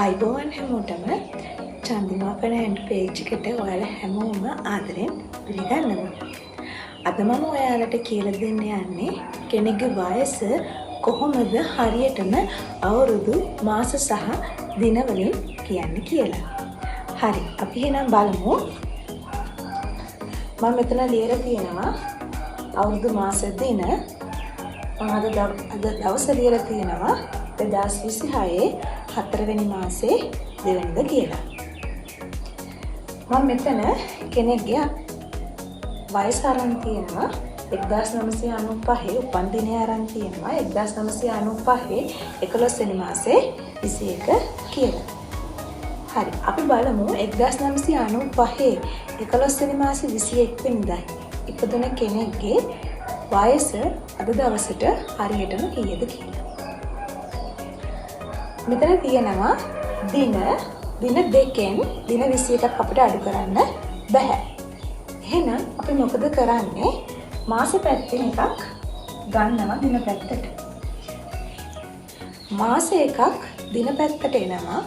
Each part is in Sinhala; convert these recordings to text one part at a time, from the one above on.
අයිබෝවන් හැමෝටම චන්දිමා ෆ්‍රෙන්ඩ් පේජ් එකට ඔයාලා හැමෝම ආදරෙන් පිළිගන්නවා. අද මම ඔයාලට කියලා දෙන්න යන්නේ කෙනෙක්ගේ වයස කොහොමද හරියටම අවුරුදු මාස සහ දින වලින් කියන්නේ කියලා. හරි, අපි එහෙනම් බලමු. මම මෙතන ලියලා තියෙනවා අවුරුදු මාස දින. අද දවස ලියලා තියෙනවා 2026 4වෙනි මාසේ 2 වෙනිදා කියලා. මම මෙතන කෙනෙක්ගේ වයස අරන් තියෙනවා 1995 උපන් දිනය අරන් තියෙනවා 1995 11 වෙනි මාසේ 21 කියලා. හරි, අපි බලමු 1995 11 වෙනි මාසේ 21 වෙනිදා ඉපදුන කෙනෙක්ගේ වයස අද දවසට හරියටම කීයද කියලා. මෙතන තියෙනවා දින දෙකෙන් දින 21ක් අපිට අඩු කරන්න බෑ. එහෙනම් අපි මොකද කරන්නේ? මාස පැත්තෙන් එකක් ගන්නවා දින පැත්තට. මාස එකක් දින පැත්තට එනවා.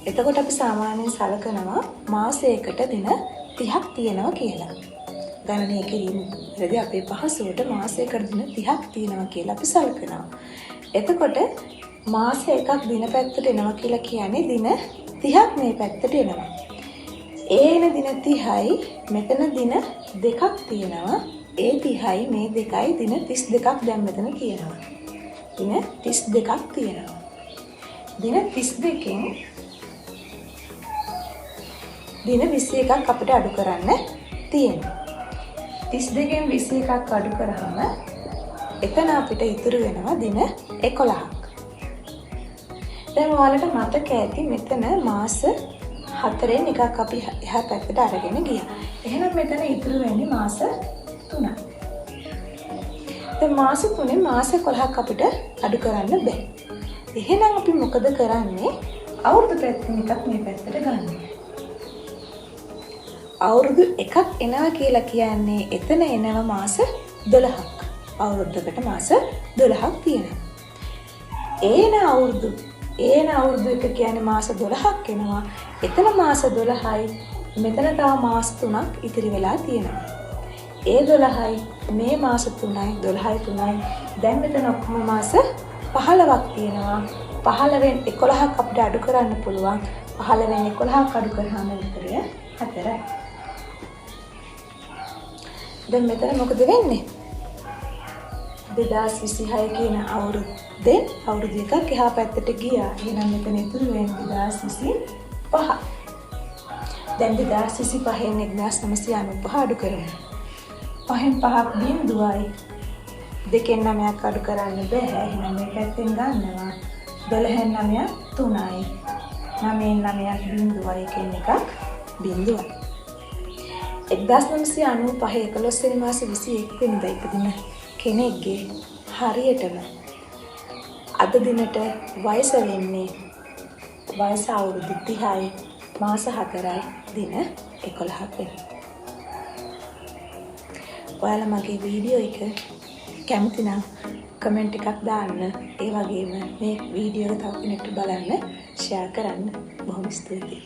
එතකොට අපි සාමාන්‍යයෙන් සලකනවා මාසයකට දින 30ක් තියෙනවා කියලා. ගණනය කිරීමේදී අපේ පහසුවට මාසයකට දින 30ක් තියෙනවා කියලා අපි සලකනවා. එතකොට මාස එකක් දින පැත්තට එනවා කියලා කියන්නේ දින 30ක් මේ පැත්තට එනවා. එන දින 30යි මෙතන දින දෙකක් තියෙනවා. ඒ 30යි මේ දෙකයි දින 32ක් දැන් මෙතන තියෙනවා. දින 32ක් තියෙනවා. දින 32කින් දින 21ක් අපිට අඩු කරන්න තියෙනවා. 32කින් 21ක් අඩු කරාම එතන අපිට ඉතුරු වෙනවා දින 11ක්. දැන් ඔයාලට මතක ඇති මෙතන මාස 4න් එකක් අපි එහා පැත්තට අරගෙන ගියා. එහෙනම් මෙතන ඉතුරු වෙන්නේ මාස 3යි. දැන් මාස 3න් මාස 11ක් අපිට අඩු කරන්න බෑ. එහෙනම් අපි මොකද කරන්නේ? අවුරුදු පැත්තෙන් එකක් මේ පැත්තට ගන්න. අවුරුදු එකක් එනවා කියලා කියන්නේ එතන එනවා මාස 12ක්. අවුරුද්දකට මාස 12ක් තියෙනවා. එන අවුරුදු එක කියන්නේ මාස 12ක් එනවා. එතන මාස 12යි. මෙතන තව මාස 3ක් ඉතිරි වෙලා තියෙනවා. ඒ 12යි මේ මාස 3යි 12යි 3යි. දැන් මෙතන ඔක්කොම මාස 15ක් තියෙනවා. 15න් 11ක් අපිට අඩු කරන්න පුළුවන්. 15න් 11ක් අඩු කරාම විතරය 4යි. දැන් මෙතන මොකද වෙන්නේ? 2026 කියන අවුරුද්දෙන් අවුරුදු එකක් එහා පැත්තට ගියා. එහෙනම් මෙතන ඉතුරු වෙන්නේ 2025. දැන් 2025න් 1995 අඩු කරනවා. 5න් 5ක් බිඳුවයි. 2න් 9ක් අඩු කරන්න බෑ. එහෙනම් මේ පැත්තෙන් ගන්නවා. 12න් 9ක් 3යි. 9න් 9ක් බිඳුවයි කියන එකක් බිඳුවයි. 1995 11 වෙනි මාසේ 21 වෙනිදා ඉපදින කෙනෙක්ගේ හරියටම අද දිනට වයස වෙන්නේ වයස අවුරුදු 30යි මාස 4යි දින 11ක් වෙනවා. ඔයාලා මගේ වීඩියෝ එක කැමති නම් කමෙන්ට් එකක් දාන්න. ඒ වගේම මේ වීඩියෝ එක තව කෙනෙක්ට බලන්න ෂෙයා කරන්න. බොහොම ස්තුතියි.